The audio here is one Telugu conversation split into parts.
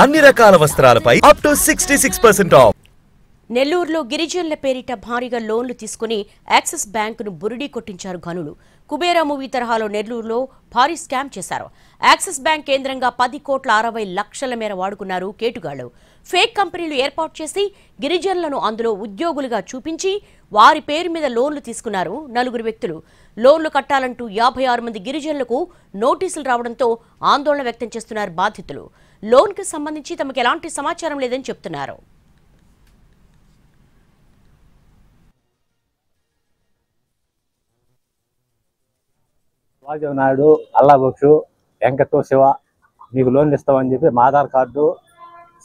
అన్ని రకాల వస్త్రాలపై అప్ టు 66% ఆఫ్. నెల్లూరులో గిరిజనుల పేరిట భారీగా లోన్లు తీసుకుని యాక్సిస్ బ్యాంకును బురిడీ కొట్టించారు ఘనులు. కుబేరా మూవీ తరహాలో నెల్లూరులో భారీ స్కామ్ చేశారు. యాక్సిస్ బ్యాంక్ కేంద్రంగా 10,60,00,000 మేర వాడుకున్నారు కేటుగాళ్లు. ఫేక్ కంపెనీలు ఏర్పాటు చేసి గిరిజనులను అందులో ఉద్యోగులుగా చూపించి వారి పేరు మీద లోన్లు తీసుకున్నారు 4 వ్యక్తులు. లోన్లు కట్టాలంటూ 56 మంది గిరిజనులకు నోటీసులు రావడంతో ఆందోళన వ్యక్తం చేస్తున్నారు బాధితులు. లోన్కు సంబంధించి తమకు ఎలాంటి సమాచారం లేదని చెప్తున్నారు. రాజీవ్ నాయుడు, అల్లా బక్షు, వెంకట శివ మీకు లోన్లు ఇస్తామని చెప్పి మా ఆధార్ కార్డు,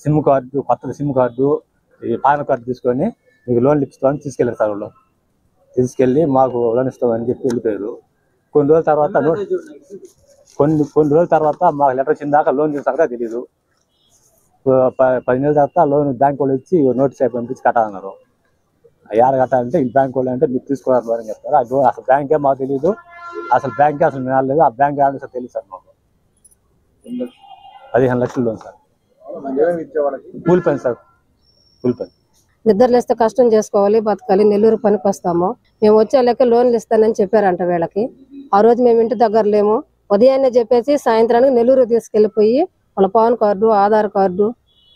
సిమ్ కార్డు, కొత్త సిమ్ కార్డు, ఈ పాన్ కార్డు తీసుకొని మీకు లోన్లు ఇస్తామని తీసుకెళ్ళారు సార్. వాళ్ళు తీసుకెళ్ళి మాకు లోన్ ఇస్తామని చెప్పి వెళ్ళిపోయారు. కొన్ని రోజుల తర్వాత మాకు లెటర్ వచ్చిన దాకా లోన్ చేస్తాక తెలియదు. 10 నెలల తర్వాత లోన్ బ్యాంక్ వాళ్ళు వచ్చి నోటీస్ అయి పంపించి కట్టాలన్నారు. యాడ కట్టాలంటే ఈ బ్యాంక్ వాళ్ళు అంటే మీరు తీసుకోవాలి లోన్ అని చెప్తారు. అసలు బ్యాంకే మాకు తెలియదు. అసలు బ్యాంకే అసలు లేదు. ఆ బ్యాంక్ ఆడ సార్ తెలియదు సార్. మాకు 15 లక్షలు లోన్ సార్. కూలి పని సార్, కూలి పని. నిద్రలేస్తే కష్టం చేసుకోవాలి, బతకాలి, నెల్లూరు పనికి వస్తాము. మేము వచ్చే లెక్క లోన్లు ఇస్తానని చెప్పారంట వీళ్ళకి. ఆ రోజు మేము ఇంటి దగ్గర లేము. ఉదయాన్నే చెప్పేసి సాయంత్రానికి నెల్లూరు తీసుకెళ్లిపోయి వాళ్ళ pan card, Aadhaar card,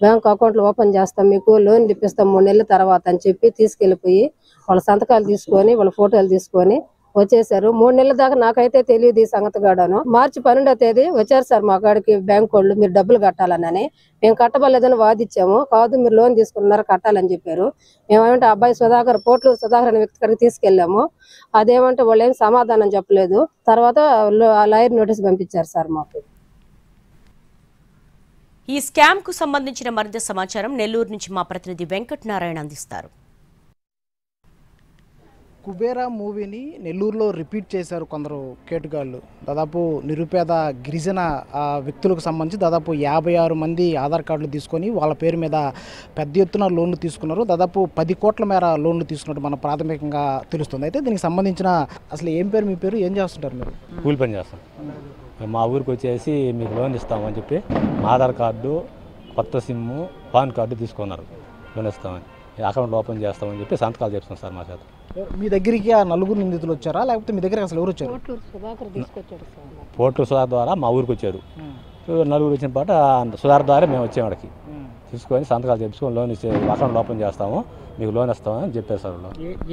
bank అకౌంట్లు ఓపెన్ చేస్తాం, మీకు లోన్లు ఇప్పిస్తాం 3 నెలల తర్వాత అని చెప్పి తీసుకెళ్లిపోయి వాళ్ళ సంతకాలు తీసుకొని వాళ్ళ ఫోటోలు తీసుకొని వచ్చేసారు. 3 నెలల దాకా నాకైతే తెలియదు ఈ సంగతి గాడను. మార్చి 12వ తేదీ వచ్చారు సార్ మా కాడికి బ్యాంక్ వాళ్ళు, మీరు డబ్బులు కట్టాలని. మేము కట్టబలేదని వాదిచ్చాము. కాదు మీరు లోన్ తీసుకున్నారు కట్టాలని చెప్పారు. మేమేమంటే అబ్బాయి సుధాకర్, పోట్లూరు సుధాకర్ అనే వ్యక్తి కాడికి తీసుకెళ్ళాము. అదేమంటే వాళ్ళు ఏం సమాధానం చెప్పలేదు. తర్వాత లాయర్ నోటీస్ పంపించారు సార్ మాకు. ఈ స్కామ్ కు సంబంధించిన మరింత సమాచారం నెల్లూరు నుంచి మా ప్రతినిధి వెంకటనారాయణ అందిస్తారు. కుబేరా మూవీని నెల్లూరులో రిపీట్ చేశారు కొందరు కేటుగాళ్ళు. దాదాపు నిరుపేద గిరిజన వ్యక్తులకు సంబంధించి దాదాపు 56 మంది ఆధార్ కార్డులు తీసుకొని వాళ్ళ పేరు మీద పెద్ద ఎత్తున లోన్లు తీసుకున్నారు. దాదాపు 10 కోట్ల మేర లోన్లు తీసుకున్నట్టు మన ప్రాథమికంగా తెలుస్తుంది. అయితే దీనికి సంబంధించిన అసలు ఏం పేరు, మీ పేరు, ఏం చేస్తుంటారు మీరు? కూలి పని చేస్తాం. మా ఊరికి వచ్చేసి మీకు లోన్ ఇస్తామని చెప్పి మా ఆధార్ కార్డు, కొత్త సిమ్ము, పాన్ కార్డు తీసుకున్నారు. లోన్ ఇస్తామని, అకౌంట్ ఓపెన్ చేస్తామని చెప్పి సంతకాలు చేస్తున్నాం సార్ మా చేత. మీ దగ్గరికి ఆ 4 నిందితులు వచ్చారా, లేకపోతే మీ దగ్గర అసలు ఎవరు వచ్చారు? పోర్టు సుధార్ ద్వారా మా ఊరికి వచ్చారు. 4 వచ్చిన పాట సుధార్ ద్వారా మేము వచ్చాము. అక్కడికి తీసుకొని సంతకాలు చేసుకొని లోన్ ఇచ్చే అకౌంట్ ఓపెన్ చేస్తాము, మీకు లోన్ ఇస్తామని చెప్పారు సార్.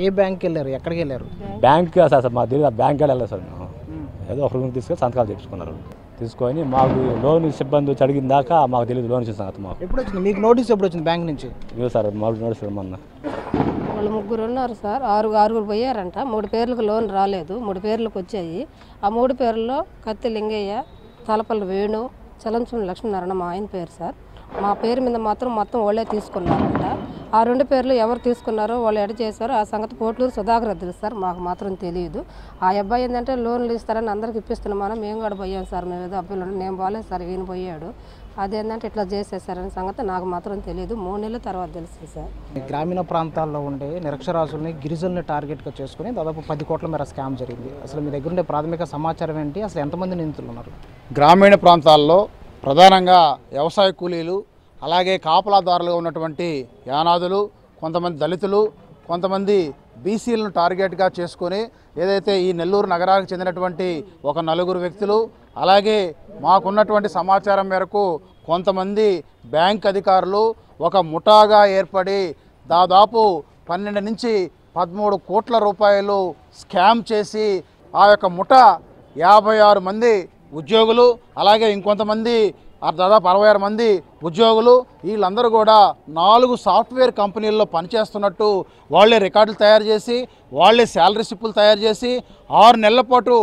ఏ బ్యాంక్కి వెళ్ళారు, ఎక్కడికి వెళ్ళారు? బ్యాంక్ సార్ మా దగ్గర బ్యాంక్ వెళ్ళలేదు సార్. మేము ఏదో ఒక రూమ్ తీసుకొని సంతకాలు చేసుకున్నారు. తీసుకొని మాకు లోన్ సిబ్బంది వచ్చి అడిగిన దాకా మాకు తెలియదు లోన్ ఇచ్చిన సంగతి. మాకు ఎప్పుడు వచ్చింది, మీకు నోటీస్ ఎప్పుడు వచ్చింది బ్యాంక్ నుంచి? లేదు సార్, మాకు నోటీస్ మొన్న. వాళ్ళు 3 ఉన్నారు సార్. 6 పోయారంట. 3 పేర్లకు లోన్ రాలేదు, 3 పేర్లకు వచ్చాయి. ఆ 3 పేర్లలో కత్తి లింగయ్య, తలపల్లి వేణు, చలంచుని లక్ష్మీనారాయణ మా ఆయన పేరు సార్. మా పేరు మీద మొత్తం వాళ్ళే తీసుకున్నారంట. ఆ 2 పేర్లు ఎవరు తీసుకున్నారో వాళ్ళు ఎడ చేశారో ఆ సంగతి పోట్లూరు సుధాకర్ తెలుసు సార్, మాకు మాత్రం తెలియదు. ఆ అబ్బాయి ఏంటంటే లోన్లు ఇస్తారని అందరికి ఇప్పిస్తున్నామని మేము కూడా పోయాం సార్. మేము ఏదో అబ్బాయిలు నేను పోలేదు సార్, ఈయన పోయాడు. అదేంటంటే ఇట్లా చేసేసారనే సంగతి నాకు మాత్రం తెలియదు. 3 నెలల తర్వాత తెలుసు సార్. గ్రామీణ ప్రాంతాల్లో ఉండే నిరక్షరాస్యుల్ని, గిరిజనుల్ని టార్గెట్గా చేసుకుని దాదాపు 10 కోట్ల మేర స్కామ్ జరిగింది. అసలు మీ దగ్గర ఉండే ప్రాథమిక సమాచారం ఏంటి? అసలు ఎంతమంది నిందితులు ఉన్నారు? గ్రామీణ ప్రాంతాల్లో ప్రధానంగా వ్యవసాయ కూలీలు, అలాగే కాపలాదారులుగా ఉన్నటువంటి యానాదులు, కొంతమంది దళితులు, కొంతమంది బీసీలను టార్గెట్గా చేసుకొని ఏదైతే ఈ నెల్లూరు నగరానికి చెందినటువంటి ఒక 4 వ్యక్తులు, అలాగే మాకున్నటువంటి సమాచారం మేరకు కొంతమంది బ్యాంక్ అధికారులు ఒక ముఠాగా ఏర్పడి దాదాపు 12 నుంచి 13 కోట్ల రూపాయలు స్కామ్ చేసి ఆ యొక్క ముఠా 56 మంది ఉద్యోగులు, అలాగే ఇంకొంతమంది దాదాపు 66 మంది ఉద్యోగులు, వీళ్ళందరూ కూడా 4 సాఫ్ట్వేర్ కంపెనీల్లో పనిచేస్తున్నట్టు వాళ్ళే రికార్డులు తయారు చేసి, వాళ్ళే శాలరీ స్లిప్పులు తయారు చేసి 6 నెలల పాటు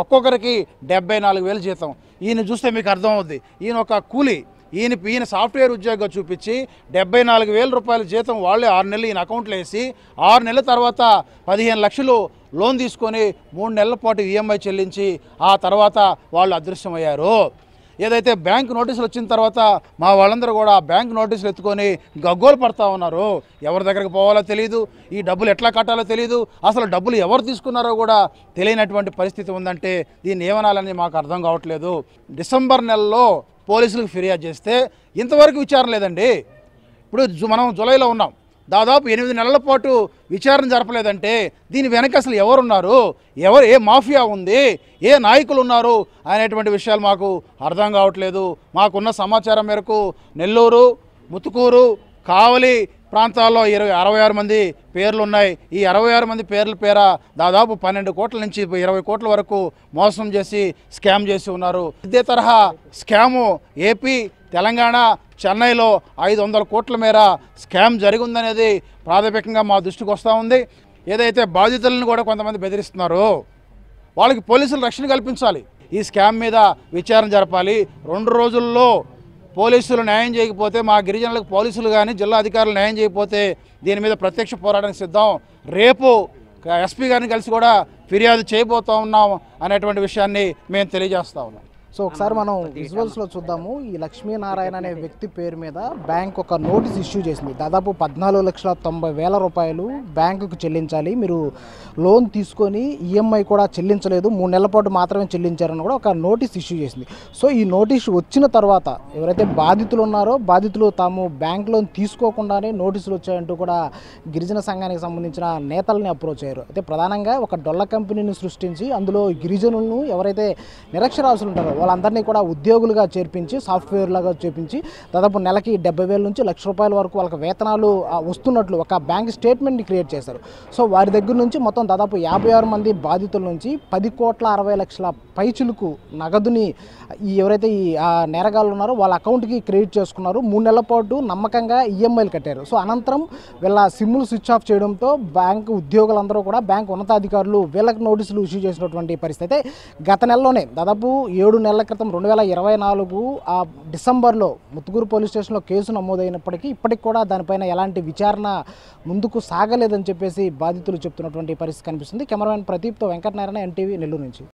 ఒక్కొక్కరికి 74,000 జీతం. ఈయన చూస్తే మీకు అర్థమవుద్ది, ఈయన ఒక కూలీ. ఈయన సాఫ్ట్వేర్ ఉద్యోగం చూపించి 74,000 రూపాయల జీతం వాళ్ళే 6 నెలలు ఈయన అకౌంట్లో వేసి 6 నెలల తర్వాత 15 లక్షలు లోన్ తీసుకొని 3 నెలల పాటు ఈఎంఐ చెల్లించి ఆ తర్వాత వాళ్ళు అదృశ్యమయ్యారు. ఏదైతే బ్యాంక్ నోటీసులు వచ్చిన తర్వాత మా వాళ్ళందరూ కూడా బ్యాంక్ నోటీసులు ఎత్తుకొని గగ్గోలు పడతా ఉన్నారు. ఎవరి దగ్గరికి పోవాలో తెలియదు, ఈ డబ్బులు ఎట్లా కట్టాలో తెలియదు, అసలు డబ్బులు ఎవరు తీసుకున్నారో కూడా తెలియనటువంటి పరిస్థితి ఉందంటే దీన్ని ఏమనాలని మాకు అర్థం కావట్లేదు. డిసెంబర్ నెలలో పోలీసులకు ఫిర్యాదు చేస్తే ఇంతవరకు విచారణ లేదండి. ఇప్పుడు మనం జూలైలో ఉన్నాం, దాదాపు 8 నెలల పాటు విచారణ జరపలేదంటే దీని వెనక అసలు ఎవరున్నారు, ఏ మాఫియా ఉంది, ఏ నాయకులు ఉన్నారు అనేటువంటి విషయాలు మాకు అర్థం కావట్లేదు. మాకున్న సమాచారం మేరకు నెల్లూరు, ముత్తుకూరు, కావలి ప్రాంతాల్లో 66 మంది పేర్లు ఉన్నాయి. ఈ 66 మంది పేర దాదాపు 12 కోట్ల నుంచి 20 కోట్ల వరకు మోసం చేసి స్కామ్ చేసి ఉన్నారు. ఇదే తరహా స్కాము ఏపీ, తెలంగాణ, చెన్నైలో 500 కోట్ల మేర స్కామ్ జరిగిందనేది ప్రాథమికంగా మా దృష్టికి వస్తూ ఉంది. ఏదైతే బాధితులను కూడా కొంతమంది బెదిరిస్తున్నారో వాళ్ళకి పోలీసులు రక్షణ కల్పించాలి, ఈ స్కామ్ మీద విచారణ జరపాలి. 2 రోజుల్లో పోలీసులు న్యాయం చేయకపోతే, మా గిరిజనులకు పోలీసులు కానీ జిల్లా అధికారులు న్యాయం చేయకపోతే దీని మీద ప్రత్యక్ష పోరాటానికి సిద్ధం. రేపు ఎస్పీ గారిని కలిసి కూడా ఫిర్యాదు చేయబోతూ ఉన్నాం అనేటువంటి విషయాన్ని మేము తెలియజేస్తా ఉన్నాం. సో ఒకసారి మనం విజువల్స్లో చూద్దాము. ఈ లక్ష్మీనారాయణ అనే వ్యక్తి పేరు మీద బ్యాంక్ ఒక నోటీస్ ఇష్యూ చేసింది. దాదాపు 14,90,000 రూపాయలు బ్యాంకుకు చెల్లించాలి, మీరు లోన్ తీసుకొని ఈఎంఐ కూడా చెల్లించలేదు, 3 నెలల పాటు మాత్రమే చెల్లించారని కూడా ఒక నోటీస్ ఇష్యూ చేసింది. సో ఈ నోటీస్ వచ్చిన తర్వాత ఎవరైతే బాధితులు ఉన్నారో బాధితులు తాము బ్యాంక్ లోన్ తీసుకోకుండానే నోటీసులు వచ్చాయంటూ కూడా గిరిజన సంఘానికి సంబంధించిన నేతల్ని అప్రోచ్ అయ్యారు. అయితే ప్రధానంగా ఒక డొల్ల కంపెనీని సృష్టించి అందులో గిరిజనులను ఎవరైతే నిరక్షరాస్యులు ఉంటారో వాళ్ళందరినీ కూడా ఉద్యోగులుగా చేర్పించి, సాఫ్ట్వేర్ లాగా చేర్పించి దాదాపు నెలకి 70,000 నుంచి 1,00,000 రూపాయల వరకు వాళ్ళకి వేతనాలు వస్తున్నట్లు ఒక బ్యాంక్ స్టేట్మెంట్ని క్రియేట్ చేశారు. సో వారి దగ్గర నుంచి మొత్తం దాదాపు 56 మంది బాధితుల నుంచి 10,60,00,000 పైచులకు నగదుని ఎవరైతే ఈ నేరగాళ్ళు ఉన్నారో వాళ్ళ అకౌంట్కి క్రెడిట్ చేసుకున్నారు. 3 నెలల పాటు నమ్మకంగా ఈఎంఐలు కట్టారు. సో అనంతరం వీళ్ళ సిమ్ములు స్విచ్ ఆఫ్ చేయడంతో బ్యాంకు ఉద్యోగులందరూ కూడా బ్యాంకు ఉన్నతాధికారులు వీళ్ళకి నోటీసులు ఇష్యూ చేసినటువంటి పరిస్థితి. గత నెలలోనే దాదాపు 7 నెలల క్రితం 2024 డిసెంబర్లో ముత్తుకూరు పోలీస్ స్టేషన్లో కేసు నమోదైనప్పటికీ ఇప్పటికి కూడా దానిపైన ఎలాంటి విచారణ ముందుకు సాగలేదని చెప్పేసి బాధితులు చెప్తున్నటువంటి పరిస్థితి కనిపిస్తుంది. కెమెరామెన్ ప్రదీప్తో వెంకటనారాయణ, ఎన్టీవీ, నెల్లూరు నుంచి.